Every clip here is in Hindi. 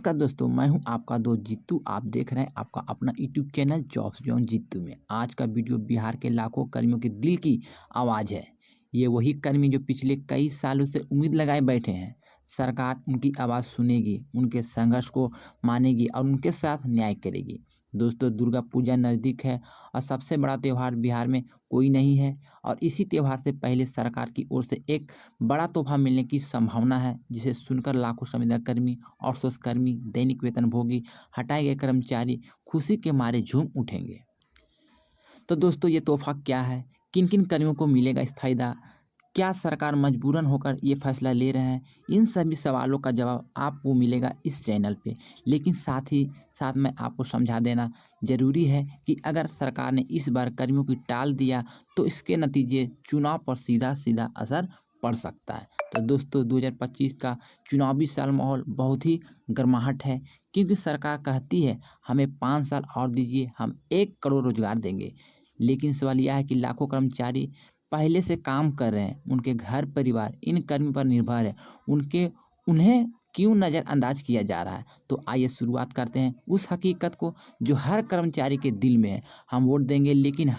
नमस्कार दोस्तों, मैं हूं आपका दोस्त जीतू। आप देख रहे हैं आपका अपना YouTube channel jobs zone Jeetu में। आज का वीडियो बिहार के लाखों कर्मियों के दिल की आवाज़ है। ये वही कर्मी जो पिछले कई सालों से उम्मीद लगाए बैठे हैं। सरकार उनकी आवाज़ सुनेगी, उनके संघर्ष को मानेगी और उनके साथ न्याय करेगी। दोस्तों, दुर्गा पूजा नज़दीक है और सबसे बड़ा त्यौहार बिहार में कोई नहीं है। और इसी त्यौहार से पहले सरकार की ओर से एक बड़ा तोहफा मिलने की संभावना है, जिसे सुनकर लाखों संविदा कर्मी, आउटसोर्स कर्मी, दैनिक वेतनभोगी, हटाए गए कर्मचारी खुशी के मारे झूम उठेंगे। तो दोस्तों, ये तोहफा क्या है, किन किन कर्मियों को मिलेगा इस फायदा, क्या सरकार मजबूरन होकर ये फैसला ले रहे हैं, इन सभी सवालों का जवाब आपको मिलेगा इस चैनल पे। लेकिन साथ ही साथ मैं आपको समझा देना ज़रूरी है कि अगर सरकार ने इस बार कर्मियों की टाल दिया तो इसके नतीजे चुनाव पर सीधा सीधा असर पड़ सकता है। तो दोस्तों, 2025 का चुनावी साल माहौल बहुत ही गर्माहट है, क्योंकि सरकार कहती है हमें 5 साल और दीजिए, हम 1 करोड़ रोजगार देंगे। लेकिन सवाल यह है कि लाखों कर्मचारी पहले से काम कर रहे हैं, उनके घर परिवार इन कर्मी पर निर्भर है, उन्हें क्यों नज़रअंदाज किया जा रहा है। तो आइए शुरुआत करते हैं उस हकीकत को जो हर कर्मचारी के दिल में है। हम वोट देंगे, लेकिन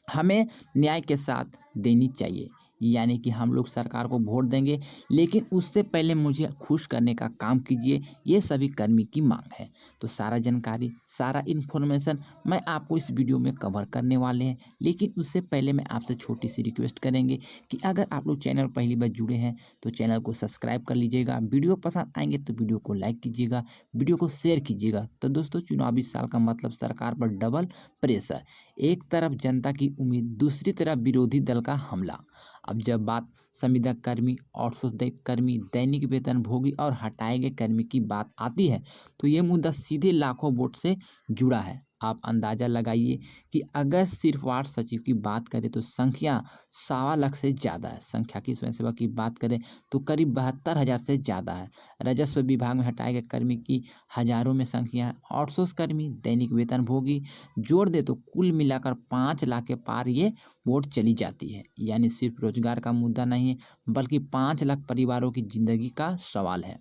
हमें न्याय के साथ देनी चाहिए। यानी कि हम लोग सरकार को वोट देंगे, लेकिन उससे पहले मुझे खुश करने का काम कीजिए, ये सभी कर्मी की मांग है। तो सारा जानकारी, सारा इन्फॉर्मेशन मैं आपको इस वीडियो में कवर करने वाले हैं। लेकिन उससे पहले मैं आपसे छोटी सी रिक्वेस्ट करेंगे कि अगर आप लोग चैनल पहली बार जुड़े हैं तो चैनल को सब्सक्राइब कर लीजिएगा। वीडियो पसंद आएंगे तो वीडियो को लाइक कीजिएगा, वीडियो को शेयर कीजिएगा। तो दोस्तों, चुनावी साल का मतलब सरकार पर डबल प्रेशर। एक तरफ जनता की उम्मीद, दूसरी तरफ विरोधी दल का हमला। अब जब बात संविदा कर्मी, आउटसोर्स कर्मी, दैनिक वेतनभोगी और हटाए गए कर्मी की बात आती है तो ये मुद्दा सीधे लाखों वोट से जुड़ा है। आप अंदाज़ा लगाइए कि अगर सिर्फ वार्ड सचिव की बात करें तो संख्या 1.25 लाख से ज़्यादा है। संख्या की स्वयंसेवक की बात करें तो करीब 72,000 से ज़्यादा है। राजस्व विभाग में हटाए गए कर्मी की हजारों में संख्या है। आउटसोर्स कर्मी, दैनिक वेतनभोगी जोड़ दे तो कुल मिलाकर 5 लाख के पार ये वोट चली जाती है। यानी सिर्फ रोजगार का मुद्दा नहीं है, बल्कि 5 लाख परिवारों की जिंदगी का सवाल है।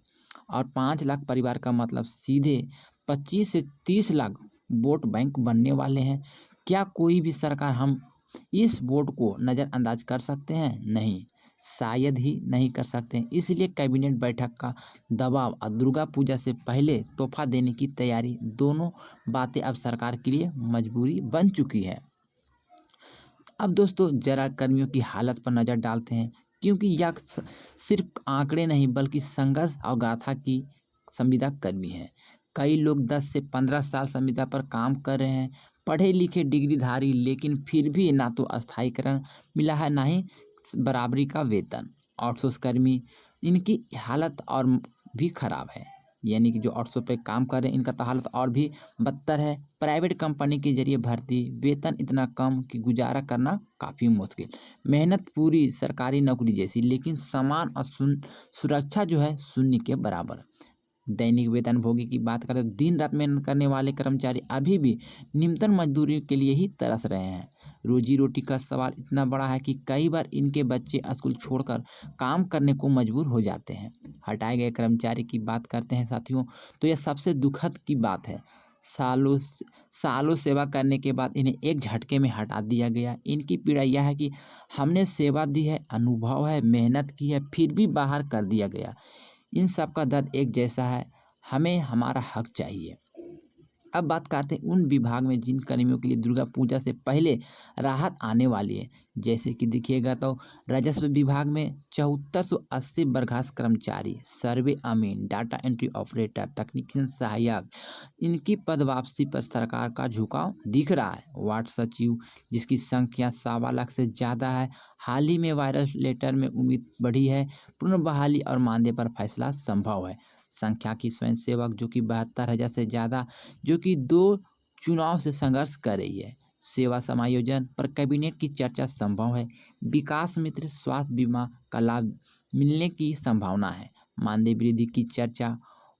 और 5 लाख परिवार का मतलब सीधे 25 से 30 लाख वोट बैंक बनने वाले हैं। क्या कोई भी सरकार हम इस वोट को नज़रअंदाज कर सकते हैं? नहीं, शायद ही नहीं कर सकते हैं। इसलिए कैबिनेट बैठक का दबाव और दुर्गा पूजा से पहले तोहफा देने की तैयारी, दोनों बातें अब सरकार के लिए मजबूरी बन चुकी है। अब दोस्तों, जरा कर्मियों की हालत पर नज़र डालते हैं, क्योंकि यह सिर्फ आंकड़े नहीं बल्कि संघर्ष और गाथा की संविदा कर्मी है। कई लोग 10 से 15 साल संविदा पर काम कर रहे हैं, पढ़े लिखे डिग्रीधारी, लेकिन फिर भी ना तो स्थायीकरण मिला है, ना ही बराबरी का वेतन। आउटसोर्स कर्मी, इनकी हालत और भी खराब है। यानी कि जो आउटसोर्स पे काम कर रहे हैं इनका तो हालत और भी बदतर है। प्राइवेट कंपनी के जरिए भर्ती, वेतन इतना कम कि गुजारा करना काफ़ी मुश्किल। मेहनत पूरी सरकारी नौकरी जैसी, लेकिन समान और सुरक्षा जो है शून्य के बराबर। दैनिक वेतनभोगी की बात करें तो दिन रात मेहनत करने वाले कर्मचारी अभी भी न्यूनतम मजदूरी के लिए ही तरस रहे हैं। रोजी रोटी का सवाल इतना बड़ा है कि कई बार इनके बच्चे स्कूल छोड़कर काम करने को मजबूर हो जाते हैं। हटाए गए कर्मचारी की बात करते हैं साथियों, तो यह सबसे दुखद की बात है। सालों सालों सेवा करने के बाद इन्हें एक झटके में हटा दिया गया। इनकी पीड़ा यह है कि हमने सेवा दी है, अनुभव है, मेहनत की है, फिर भी बाहर कर दिया गया। इन सब का दर्द एक जैसा है, हमें हमारा हक चाहिए। अब बात करते हैं उन विभाग में जिन कर्मियों के लिए दुर्गा पूजा से पहले राहत आने वाली है। जैसे कि देखिएगा तो राजस्व विभाग में 7480 बर्खास्त कर्मचारी, सर्वे अमीन, डाटा एंट्री ऑपरेटर, तकनीशियन सहायक, इनकी पद वापसी पर सरकार का झुकाव दिख रहा है। वार्ड सचिव, जिसकी संख्या 1.25 लाख से ज़्यादा है, हाल ही में वायरल लेटर में उम्मीद बढ़ी है, पुनः बहाली और मानदेय पर फैसला संभव है। संख्या की स्वयंसेवक जो कि 72,000 से ज़्यादा, जो कि 2 चुनाव से संघर्ष कर रही है। सेवा समायोजन पर कैबिनेट की चर्चा संभव है। विकास मित्र स्वास्थ्य बीमा का लाभ मिलने की संभावना है। मानदेय वृद्धि की चर्चा।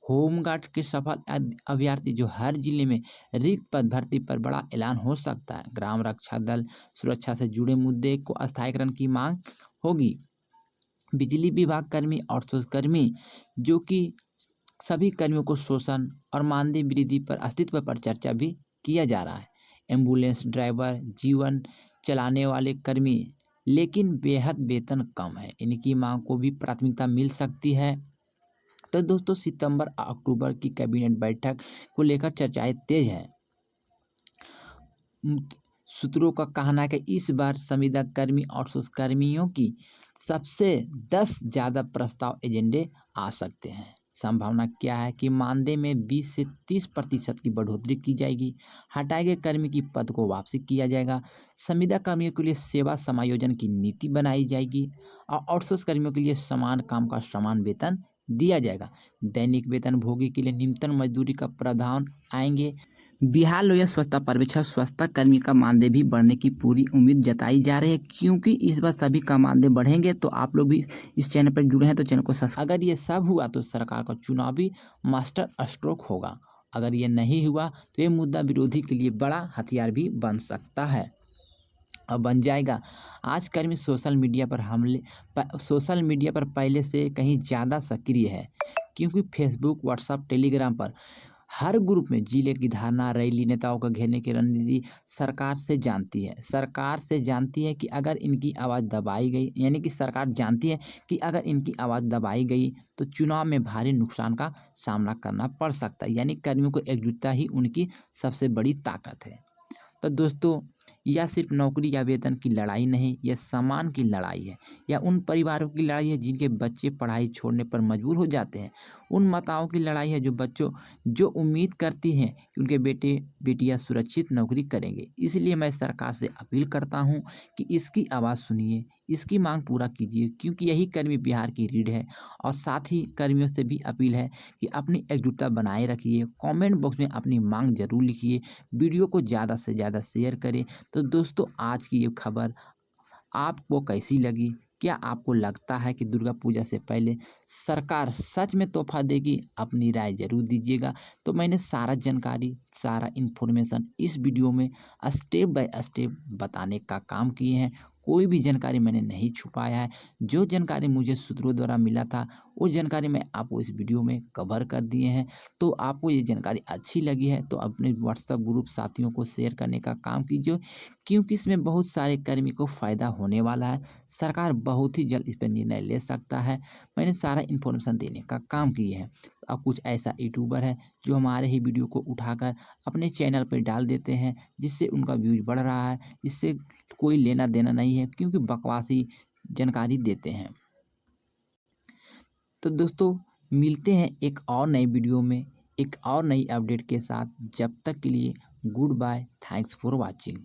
होमगार्ड के सफल अभ्यर्थी जो हर जिले में रिक्त पद भर्ती पर बड़ा ऐलान हो सकता है। ग्राम रक्षा दल, सुरक्षा से जुड़े मुद्दे को स्थायीकरण की मांग होगी। बिजली विभाग कर्मी, आउटसोर्स कर्मी जो कि सभी कर्मियों को शोषण और मानदेय वृद्धि पर अस्तित्व पर चर्चा भी किया जा रहा है। एम्बुलेंस ड्राइवर, जीवन चलाने वाले कर्मी, लेकिन बेहद वेतन कम है, इनकी मांग को भी प्राथमिकता मिल सकती है। तो दोस्तों सितंबर अक्टूबर की कैबिनेट बैठक को लेकर चर्चाएं तेज हैं। सूत्रों का कहना है कि इस बार संविदा कर्मी और कर्मियों की सबसे 10 ज़्यादा प्रस्ताव एजेंडे आ सकते हैं। संभावना क्या है कि मानदेय में 20 से 30% की बढ़ोतरी की जाएगी। हटाए गए कर्मी की पद को वापसी किया जाएगा। संविदा कर्मियों के लिए सेवा समायोजन की नीति बनाई जाएगी और आउटसोर्स कर्मियों के लिए समान काम का समान वेतन दिया जाएगा। दैनिक वेतन भोगी के लिए न्यूनतम मजदूरी का प्रावधान आएंगे। बिहार लोक स्वच्छता पर्यवेक्षक स्वच्छता कर्मी का मानदेय भी बढ़ने की पूरी उम्मीद जताई जा रही है, क्योंकि इस बार सभी का मानदेय बढ़ेंगे। तो आप लोग भी इस चैनल पर जुड़े हैं तो चैनल को सब्सक्राइब। अगर ये सब हुआ तो सरकार का चुनावी मास्टर स्ट्रोक होगा। अगर ये नहीं हुआ तो ये मुद्दा विरोधी के लिए बड़ा हथियार भी बन सकता है और बन जाएगा। आज कर्मी सोशल मीडिया पर पहले से कहीं ज़्यादा सक्रिय है, क्योंकि फेसबुक, व्हाट्सएप, टेलीग्राम पर हर ग्रुप में जिले की धारणा, रैली, नेताओं को घेरने की रणनीति सरकार से जानती है कि अगर इनकी आवाज़ दबाई गई, यानी कि सरकार जानती है कि अगर इनकी आवाज़ दबाई गई तो चुनाव में भारी नुकसान का सामना करना पड़ सकता है। यानी कर्मियों को एकजुटता ही उनकी सबसे बड़ी ताकत है। तो दोस्तों यह सिर्फ नौकरी या वेतन की लड़ाई नहीं, यह सम्मान की लड़ाई है। यह उन परिवारों की लड़ाई है जिनके बच्चे पढ़ाई छोड़ने पर मजबूर हो जाते हैं। उन माताओं की लड़ाई है जो उम्मीद करती हैं कि उनके बेटे बेटियां सुरक्षित नौकरी करेंगे। इसलिए मैं सरकार से अपील करता हूं कि इसकी आवाज़ सुनिए, इसकी मांग पूरा कीजिए, क्योंकि यही कर्मी बिहार की रीढ़ है। और साथ ही कर्मियों से भी अपील है कि अपनी एकजुटता बनाए रखिए। कमेंट बॉक्स में अपनी मांग जरूर लिखिए, वीडियो को ज़्यादा से ज़्यादा शेयर करें। तो दोस्तों आज की ये खबर आपको कैसी लगी? क्या आपको लगता है कि दुर्गा पूजा से पहले सरकार सच में तोहफा देगी? अपनी राय जरूर दीजिएगा। तो मैंने सारा जानकारी, सारा इन्फॉर्मेशन इस वीडियो में स्टेप बाय स्टेप बताने का काम किए हैं। कोई भी जानकारी मैंने नहीं छुपाया है। जो जानकारी मुझे सूत्रों द्वारा मिला था वो जानकारी मैं आपको इस वीडियो में कवर कर दिए हैं। तो आपको ये जानकारी अच्छी लगी है तो अपने व्हाट्सएप ग्रुप साथियों को शेयर करने का काम कीजिए, क्योंकि इसमें बहुत सारे कर्मी को फ़ायदा होने वाला है। सरकार बहुत ही जल्द इस पर निर्णय ले सकता है। मैंने सारा इन्फॉर्मेशन देने का काम किया है। अब कुछ ऐसा यूट्यूबर है जो हमारे ही वीडियो को उठाकर अपने चैनल पर डाल देते हैं, जिससे उनका व्यूज बढ़ रहा है। इससे कोई लेना देना नहीं है, क्योंकि बकवासी जानकारी देते हैं। तो दोस्तों मिलते हैं एक और नई वीडियो में, एक और नई अपडेट के साथ। जब तक के लिए goodbye, thanks for watching.